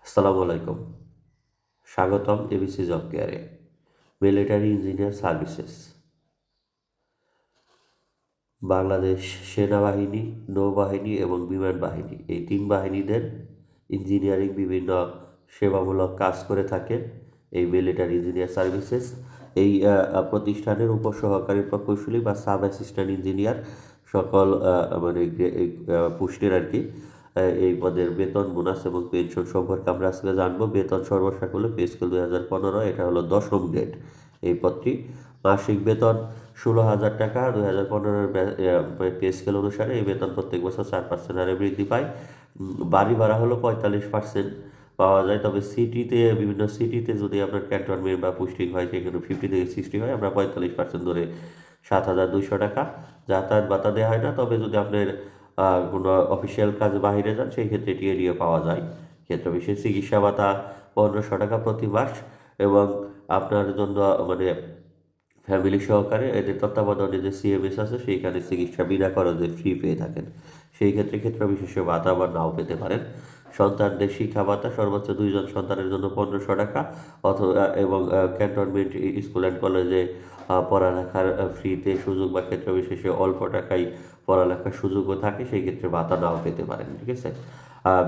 আসসালামু আলাইকুম। স্বাগতম এবিসি জব কেয়ারে। মিলিটারি ইঞ্জিনিয়ার সার্ভিসেস বাংলাদেশ সেনাবাহিনী, নৌবাহিনী এবং বিমান বাহিনী, এই তিন বাহিনীদের ইঞ্জিনিয়ারিং বিভিন্ন সেবামূলক কাজ করে থাকে এই মিলিটারি ইঞ্জিনিয়ার সার্ভিসেস। এই প্রতিষ্ঠানের উপসহকারী প্রকৌশলী বা সাব অ্যাসিস্ট্যান্ট ইঞ্জিনিয়ার সকল পোস্টের আর কি এই পদের বেতন, বোনাস এবং পেনশন সম্পর্কে আমরা আজকে জানবো। বেতন সর্বসাকুল্যে পে স্কেল 2015, এটা হলো 10ম গ্রেড এই পদটি। মাসিক বেতন 16,000 টাকা। 2015-এর পে স্কেল অনুসারে এই বেতন প্রত্যেক বছর 4% হারে বৃদ্ধি পায়। বাড়ি ভাড়া হলো 45% পাওয়া যায়, তবে সিটিতে বিভিন্ন সিটিতে যদি আপনার ক্যান্টনমেন্ট বা পোস্টিং হয় সেখানে 50 থেকে 60 হয়। আমরা 45% ধরে 7,200 টাকা। যাতায়াত ভাতা দেওয়া হয় না, তবে যদি আপনার কোনো অফিসিয়াল কাজে বাইরে যান সেই ক্ষেত্রে এটি এড়িয়ে পাওয়া যায়। ক্ষেত্র বিশেষ চিকিৎসা ভাতা 1,500 টাকা প্রতি মাস, এবং আপনার জন্য ফ্যামিলি সহকারে এদের তত্ত্বাবধানে যে সিএমএস আছে সেইখানে চিকিৎসা বিনা খরচে ফ্রি পেয়ে থাকেন। সেই ক্ষেত্রে ক্ষেত্র বিশেষে ভাতা বা নাও পেতে পারেন। সন্তানদের শিক্ষা ভাতা সর্বোচ্চ 2 জন সন্তানের জন্য 1,500 টাকা, অথবা এবং ক্যান্টনমেন্ট স্কুল অ্যান্ড কলেজে পড়ালেখার ফ্রিতে সুযোগ বা ক্ষেত্র বিশেষে অল্প টাকায় পড়ালেখার সুযোগও থাকে, সেই ক্ষেত্রে ভাতা নাও পেতে পারেন। ঠিক আছে।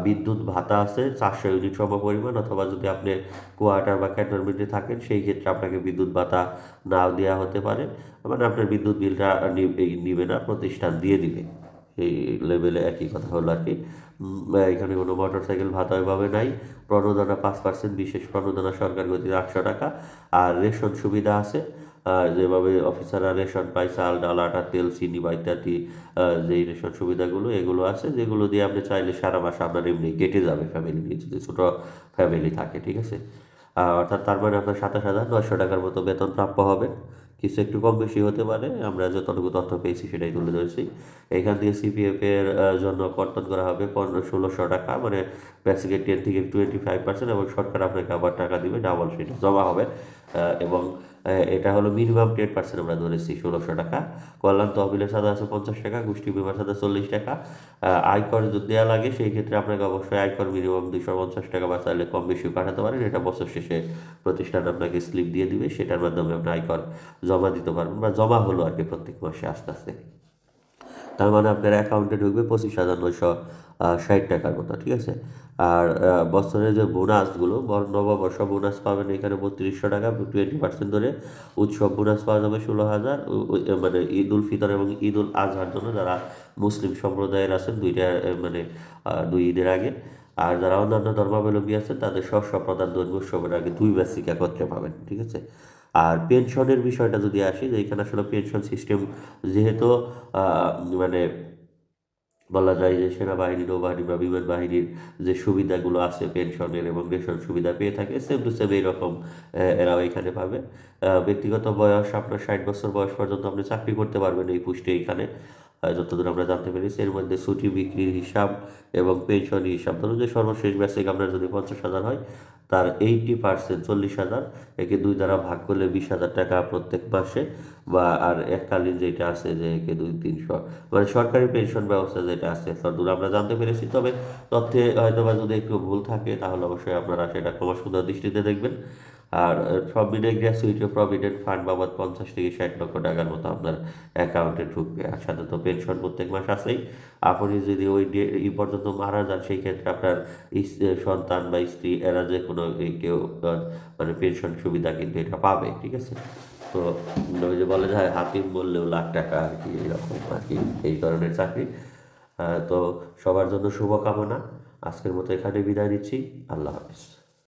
বিদ্যুৎ ভাতা আছে 400 ইউনিট সমপরিমাণ, অথবা যদি আপনি কোয়ার্টার বা ক্যান্টনমেন্টে থাকেন সেই ক্ষেত্রে আপনাকে বিদ্যুৎ ভাতা নাও দেওয়া হতে পারে। আপনার বিদ্যুৎ বিলটা নিবে না, প্রতিষ্ঠান দিয়ে দিবে। এই লেভেলে একই কথা হলো আর কি। এখানে কোনো মোটর সাইকেল ভাতা ওইভাবে নাই। প্রণোদনা 5%, বিশেষ প্রণোদনা সরকার গতিতে 800 টাকা। আর রেশন সুবিধা আছে, যেভাবে অফিসাররা রেশন পায়, চাল, ডাল, আটা, তেল, চিনি বা ইত্যাদি যেই রেশন সুবিধাগুলো এগুলো আছে, যেগুলো দিয়ে আপনি চাইলে সারা মাস আপনার এমনি কেটে যাবে ফ্যামিলি নিয়ে, যদি ছোটো ফ্যামিলি থাকে। ঠিক আছে। অর্থাৎ তার মানে আপনার 27,900 টাকার মতো বেতন প্রাপ্য হবে। কিছু একটু কম বেশি হতে পারে, আমরা যতটুকু তথ্য পেয়েছি সেটাই তুলে ধরেছি। এখান থেকে সিপিএফ এর জন্য কর্তন করা হবে 1,600 টাকা, মানে বেসিকের 10 থেকে 25%, এবং সরকার আপনাকে আবার টাকা দিবে, ডাবল সেটা জমা হবে। এবং এটা হলো মিনিমাম 10% আমরা ধরেছি 1,600 টাকা। কল্যাণ তহবিলের সাথে আছে 50 টাকা, গোষ্ঠী বিমার সাথে 40 টাকা। আয়কর যদি দেওয়া লাগে সেই ক্ষেত্রে আপনাকে অবশ্যই আয়কর মিনিমাম 250 টাকা, বা চাইলে কম বেশিও কাটাতে পারেন। এটা বছর শেষে প্রতিষ্ঠান আপনাকে স্লিপ দিয়ে দিবে, সেটার মাধ্যমে আপনি আয়কর জমা দিতে পারবেন, বা জমা হলো আর কি প্রত্যেক মাসে আস্তে আস্তে। তার মানে আপনার অ্যাকাউন্টে ঢুকবে 25,960 টাকার মতো। ঠিক আছে। আর বছরের যে বোনাসগুলো, নববর্ষ বোনাস পাবেন এখানে 3200 টাকা, 20% ধরে। উৎসব বোনাস পাওয়া যাবে 16,000, মানে ঈদ উল ফিতর এবং ঈদ উল আজহার জন্য, যারা মুসলিম সম্প্রদায়ের আছেন দুইটা, দুই ঈদের আগে। আর যারা অন্যান্য ধর্মাবলম্বী আছেন তাদের প্রধান ধর্মীয় উৎসবের আগে 2 বেসিক একত্রে পাবেন। ঠিক আছে। আর পেনশনের বিষয়টা যদি আসি, যে এখানে আসলে পেনশন সিস্টেম যেহেতু মানে বলা যায় যে সেনাবাহিনী, নৌবাহিনী বা বিমান বাহিনীর যে সুবিধাগুলো আছে পেনশনের এবং রেশন সুবিধা পেয়ে থাকে, সেম টু সেম এইরকম এরাও এখানে পাবে। ব্যক্তিগত বয়স আপনার 60 বছর বয়স পর্যন্ত আপনি চাকরি করতে পারবেন এই পোস্টে এখানে, যতদূর আমরা জানতে পেরেছি। এর মধ্যে ছুটি বিক্রির হিসাব এবং পেনশন হিসাব, ধরুন যে সর্বশেষ বেসিক আপনার যদি 50,000 হয়, তার 80%, 40,000 একে 2 দ্বারা ভাগ করলে 20,000 টাকা প্রত্যেক মাসে, বা আর এককালীন যেটা আছে যে একে 2-300, মানে সরকারি পেনশন ব্যবস্থা যেটা আছে ততদূর আমরা জানতে পেরেছি। তবে তথ্যে হয়তো বা যদি একটু ভুল থাকে তাহলে অবশ্যই আপনারা সেটা ক্ষমাসুন্দর দৃষ্টিতে দেখবেন। আর সব মিলিয়ে গ্র্যাচুইটি ও প্রভিডেন্ট ফান্ড বাবদ 50 থেকে 60 লক্ষ টাকার মতো আপনার অ্যাকাউন্টে ঢুকবে। আর সাথে তো পেনশন প্রত্যেক মাস আছেই। আপনি যদি ওই এই পর্যন্ত মারা যান সেই ক্ষেত্রে আপনার সন্তান বা স্ত্রী এরা যে কোনো কেউ মানে পেনশন সুবিধা কিন্তু এটা পাবে। ঠিক আছে। তো ওই যে বলে যায় হাতিম বললেও লাখ টাকা আর কি, এরকম আর কি এই ধরনের চাকরি। তো সবার জন্য শুভকামনা। আজকের মতো এখানে বিদায় নিচ্ছি। আল্লাহ হাফিজ।